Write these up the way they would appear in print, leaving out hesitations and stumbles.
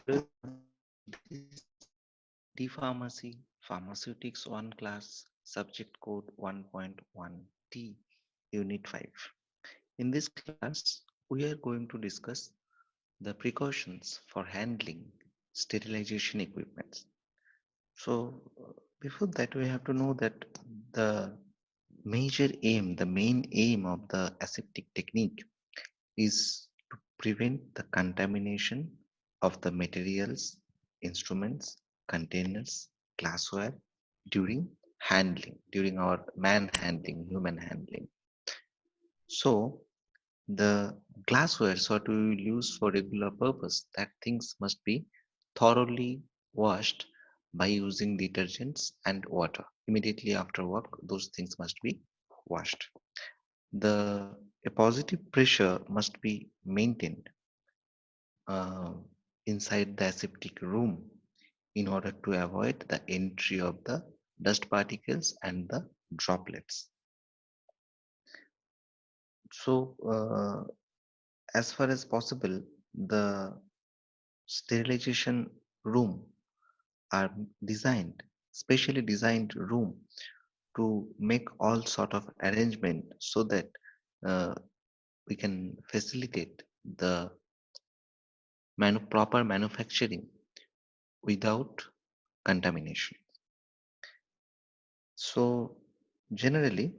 This D Pharmacy Pharmaceutics 1 class subject code 1.1T Unit 5. In this class, we are going to discuss the precautions for handling sterilization equipments. So before that, we have to know that the the main aim of the aseptic technique is to prevent the contamination of the materials, instruments, containers, glassware during during our human handling. So the glasswares what we will use for regular purpose, that things must be thoroughly washed by using detergents and water. Immediately after work, those things must be washed. A positive pressure must be maintained uh, inside the aseptic room in order to avoid the entry of the dust particles and the droplets. So, as far as possible, the sterilization room are specially designed room to make all sort of arrangement so that uh, we can facilitate the proper manufacturing without contamination. So generally,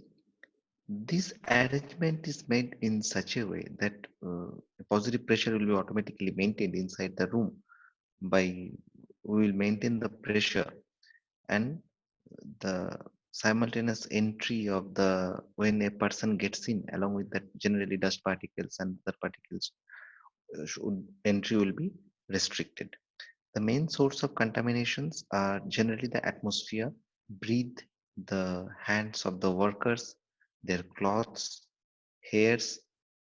this arrangement is made in such a way that a positive pressure will be automatically maintained inside the room by we will maintain the pressure and the simultaneous entry of the when a person gets in along with that generally dust particles and other particles entry will be restricted. The main source of contaminations are generally the atmosphere, breathe, the hands of the workers, their clothes, hairs,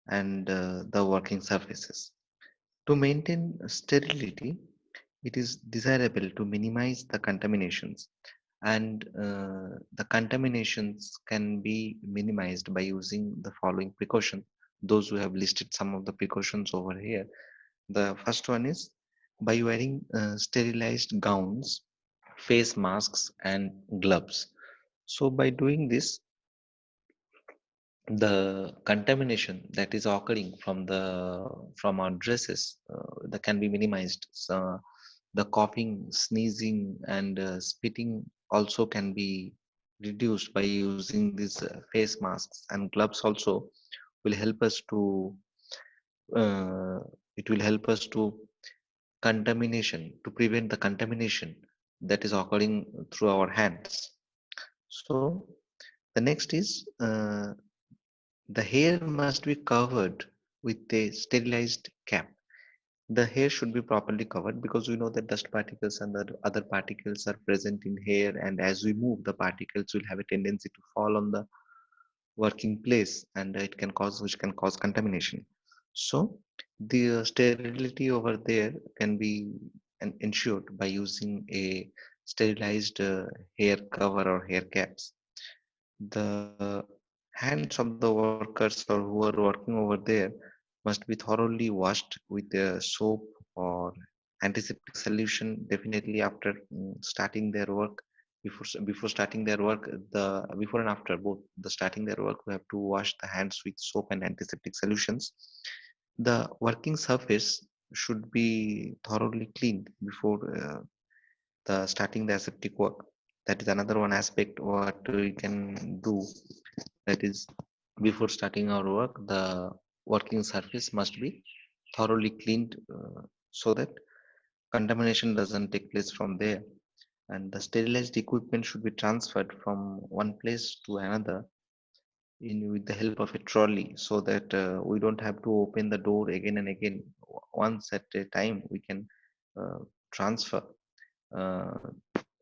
and the working surfaces. To maintain sterility, it is desirable to minimize the contaminations, and the contaminations can be minimized by using the following precautions. Those who have listed some of the precautions over here. The first one is by wearing sterilized gowns, face masks, and gloves. So by doing this, the contamination that is occurring from our dresses that can be minimized. So the coughing, sneezing, and spitting also can be reduced by using these face masks, and gloves also will help us to uh, it will help us to prevent the contamination that is occurring through our hands. So the next is the hair must be covered with a sterilized cap. The hair should be properly covered because we know that dust particles and the other particles are present in hair, and as we move, the particles will have a tendency to fall on the working place, and which can cause contamination. So the sterility over there can be ensured by using a sterilized hair cover or hair caps. The hands of the workers or who are working over there must be thoroughly washed with soap or antiseptic solution definitely after starting their work. Before starting their work, the before and after both the starting their work, we have to wash the hands with soap and antiseptic solutions. The working surface should be thoroughly cleaned before the starting the aseptic work. That is another one aspect what we can do. That is, before starting our work, the working surface must be thoroughly cleaned so that contamination doesn't take place from there. And the sterilized equipment should be transferred from one place to another in with the help of a trolley so that we don't have to open the door again and again. Once at a time we can uh, transfer uh,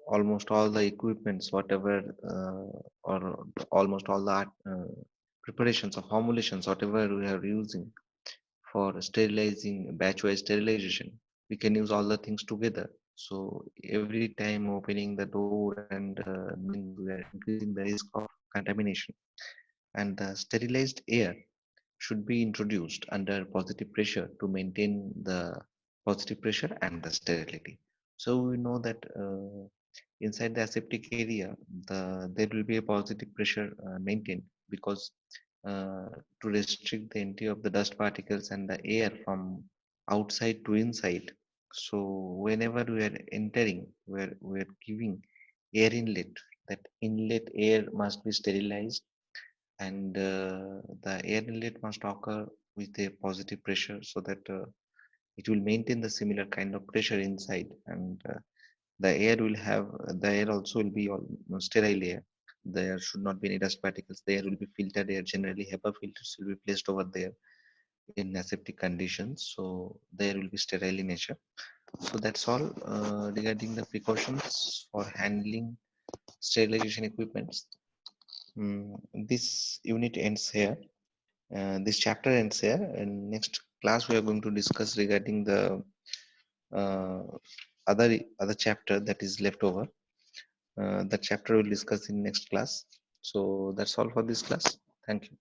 almost all the equipments whatever or almost all the preparations or formulations whatever we are using for sterilizing batch-wise sterilization, we can use all the things together. So every time opening the door and doing, we are increasing the risk of contamination. And the sterilized air should be introduced under positive pressure to maintain the positive pressure and the sterility. So we know that inside the aseptic area, there will be a positive pressure maintained because to restrict the entry of the dust particles and the air from outside to inside. So whenever we are entering, we are giving air inlet. That inlet air must be sterilized, and the air inlet must occur with a positive pressure so that it will maintain the similar kind of pressure inside, and the air also will be all sterile air. There should not be any dust particles. The air will be filtered air. Generally, HEPA filters will be placed over there in aseptic conditions, so the air will be sterile in nature. So that's all regarding the precautions for handling sterilization equipments. This unit ends here. This chapter ends here. In next class, we are going to discuss regarding the uh, other chapter that is left over. That chapter we'll discuss in next class. So that's all for this class. Thank you.